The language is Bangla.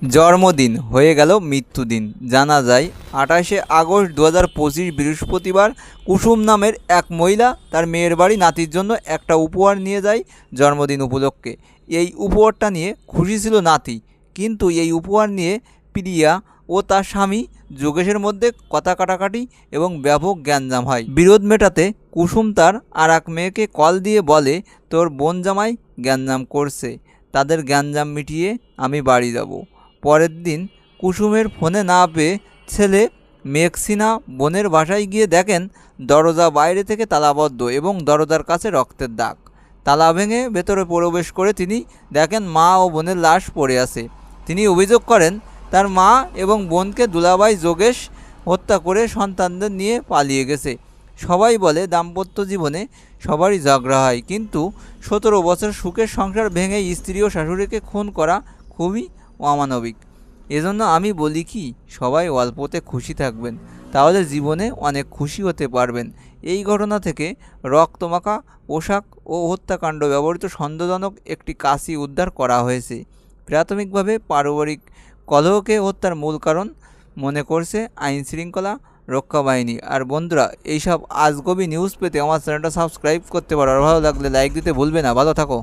জন্মদিন হয়ে গেল মৃত্যুদিন। জানা যায় 28শে আগস্ট 2025 বৃহস্পতিবার কুসুম নামের এক মহিলা তার মেয়ের বাড়ি নাতির জন্য একটা উপহার নিয়ে যায় জন্মদিন উপলক্ষে। এই উপহারটা নিয়ে খুশি ছিল নাতি, কিন্তু এই উপহার নিয়ে প্রিয়া ও তার স্বামী যোগেশের মধ্যে কথা কাটাকাটি এবং ব্যাপক গ্যাঞ্জাম হয়। বিরোধ মেটাতে কুসুম তার আর এক মেয়েকে কল দিয়ে বলে, তোর বোন জামাই গ্যাঞ্জাম করছে, তাদের গ্যাঞ্জাম মিটিয়ে আমি বাড়ি যাব। পরের দিন কুসুমের ফোনে না পেয়ে ছেলে মেঘসিনা বোনের বাসায় গিয়ে দেখেন দরজা বাইরে থেকে তালাবদ্ধ এবং দরজার কাছে রক্তের দাগ। তালা ভেঙে ভেতরে প্রবেশ করে তিনি দেখেন মা ও বোনের লাশ পড়ে আছে। তিনি অভিযোগ করেন তার মা এবং বোনকে দুলাভাই যোগেশ হত্যা করে সন্তানদের নিয়ে পালিয়ে গেছে। সবাই বলে দাম্পত্য জীবনে সবারই ঝগড়া হয়, কিন্তু 17 বছর সুখের সংসার ভেঙে স্ত্রী ও শাশুড়িকে খুন করা খুবই অমানবিক। এজন্য আমি বলি কি, সবাই অল্পতে খুশি থাকবেন, তাহলে জীবনে অনেক খুশি হতে পারবেন। এই ঘটনা থেকে রক্তমাখা পোশাক ও হত্যাকাণ্ড ব্যবহৃত সন্দেহজনক একটি কাঁচি উদ্ধার করা হয়েছে। প্রাথমিকভাবে পারিবারিক কলহকে হত্যার মূল কারণ মনে করছে আইনশৃঙ্খলা রক্ষা বাহিনী। আর বন্ধুরা, এইসব আজগবি নিউজ পেতে আমার চ্যানেলটা সাবস্ক্রাইব করতে পারো, আর ভালো লাগলে লাইক দিতে ভুলবে না। ভালো থাকো।